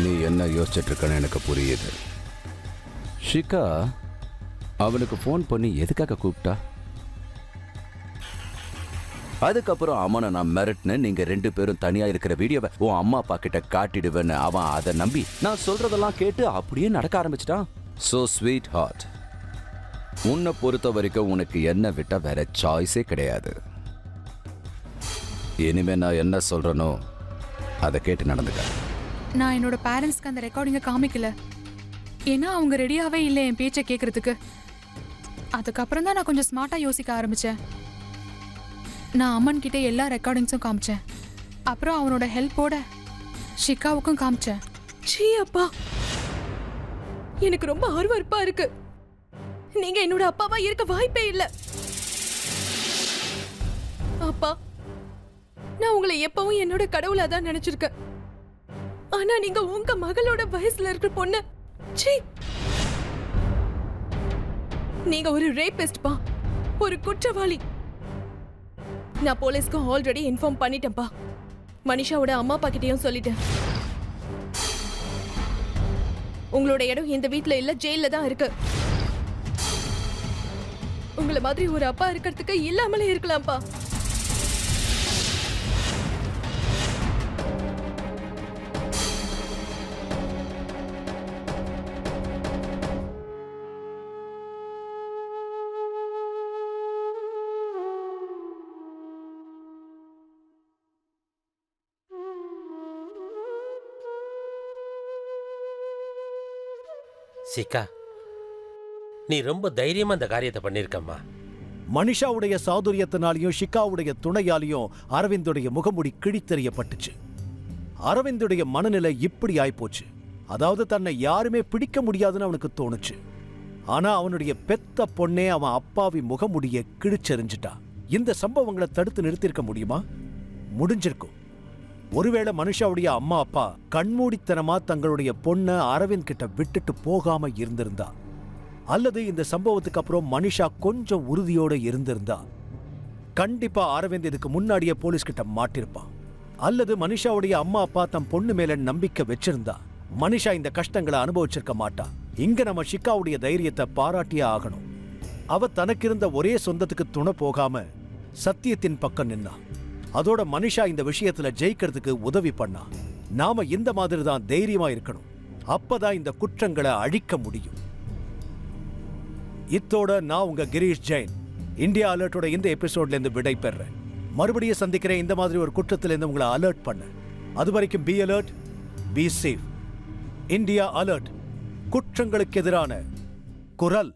நீ என்ன யோசிச்சுட்டு இருக்கன்னு எனக்கு புரியுது. ஷிகா அவனுக்கு ஃபோன் பண்ணி எதுக்காக கூப்பிட்டா? அதுக்கப்புறம் அவனை நான் மிரட்டினேன், நீங்க 2 பேரும் தனியா இருக்கிற வீடியோவை உன் அம்மா அப்பா கிட்ட காட்டிடுவேன்னு. அவன் அதை நம்பி நான் சொல்றதெல்லாம் கேட்டு அப்படியே நடக்க ஆரம்பிச்சிட்டான். சோ ஸ்வீட் ஹார்ட், உன்னை பொறுத்த வரைக்கும் உனக்கு என்ன விட்டா வேற சாய்ஸே கிடையாது. இனிமே நான் என்ன சொல்றேனோ அதை கேட்டு நடந்துக்க. நான் என்னோட பேரண்ட்ஸ்க்கு அந்த ரெக்கார்டிங்கை காமிக்கல, ஏன்னா அவங்க ரெடியாவே இல்லை என் பேச்சை கேட்கறதுக்கு. அதுக்கப்புறம் தான் நான் கொஞ்சம் ஸ்மார்ட்டா யோசிக்க ஆரம்பிச்சேன். நான் அம்மன் கிட்ட எல்லா ரெக்கார்டிங்ஸும் காமிச்சேன். அப்புறம் அவனோட ஹெல்ப்போட ஷிகாவுக்கும் காமிச்சேன். சீ அப்பா, எனக்கு ரொம்ப ஆர்வமா இருக்கு. நீங்க என்னோட அப்பாவா இருக்க வாய்ப்பே இல்ல. அப்பா, நான் உங்களை எப்பவும் என்னோட கடவுளா தான் நினைச்சிருக்கேன். ஆனா நீங்க உங்க மகளோட வயசுல இருக்கிற பொண்ணு. சீ, நீங்க ஒரு ரேபிஸ்ட் பா, ஒரு குற்றவாளி. நான் போலீஸ்க்கு ஆல்ரெடி இன்ஃபார்ம் பண்ணிட்டேன்ப்பா. மனிஷாவோட அம்மா அப்பா கிட்டயும் சொல்லிட்டேன். உங்களோட இடம் இந்த வீட்ல இல்ல, ஜெயில தான் இருக்கு. உங்களை மாதிரி ஒரு அப்பா இருக்கிறதுக்கு இல்லாமலே இருக்கலாம்ப்பா. சிக்கா, நீ ரொம்ப தைரியமா இந்த காரியத்தை பண்ணிருக்கம்மா. மனிஷாவுடைய சாதுரியத்தினாலையும் ஷிகாவுடைய துணையாலையும் அரவிந்துடைய முகமுடி கிழித்தெறியப்பட்டுச்சு. அரவிந்துடைய மனநிலை இப்படி ஆயிப்போச்சு. அதாவது தன்னை யாருமே பிடிக்க முடியாதுன்னு அவனுக்கு தோணுச்சு. ஆனா அவனுடைய பெத்த பொண்ணே அவன் அப்பாவி முகமுடிய கிழிச்செறிஞ்சிட்டா. இந்த சம்பவங்களை தடுத்து நிறுத்திருக்க முடியுமா? முடிஞ்சிருக்கும். ஒருவேளை மனுஷாவுடைய அம்மா அப்பா கண்மூடித்தனமா தங்களுடைய பொண்ணை அரவிந்த் கிட்ட விட்டுட்டு போகாம இருந்திருந்தா, அல்லது இந்த சம்பவத்துக்கு அப்புறம் மனிஷா கொஞ்சம் உறுதியோட இருந்திருந்தா, கண்டிப்பா அரவிந்த் இதுக்கு முன்னாடியே போலீஸ் கிட்ட மாட்டிருப்பான். அல்லது மனிஷாவுடைய அம்மா அப்பா தம் பொண்ணு மேல நம்பிக்கை வச்சிருந்தா மனிஷா இந்த கஷ்டங்களை அனுபவிச்சிருக்க மாட்டா. இங்க நம்ம ஷிகாவுடைய தைரியத்தை பாராட்டியே ஆகணும். அவ தனக்கு இருந்த ஒரே சொந்தத்துக்கு துணை போகாம சத்தியத்தின் பக்கம் நின்னா. அதோட மனிஷா இந்த விஷயத்துல ஜெயிக்கிறதுக்கு உதவி பண்ணா. நாம இந்த மாதிரி தான் தைரியமா இருக்கணும். அப்பதான் இந்த குற்றங்களை அழிக்க முடியும். இத்தோட நான் உங்க கிரீஷ் ஜெயின் இந்தியா அலர்ட்டோட இந்த எபிசோட்ல இருந்து விடை பெறேன். மறுபடியும் சந்திக்கிறேன் இந்த மாதிரி ஒரு குற்றத்திலிருந்து உங்களை அலர்ட் பண்ண. அது வரைக்கும் be alert, be safe. India alert, குற்றங்களுக்கு எதிரான குரல்.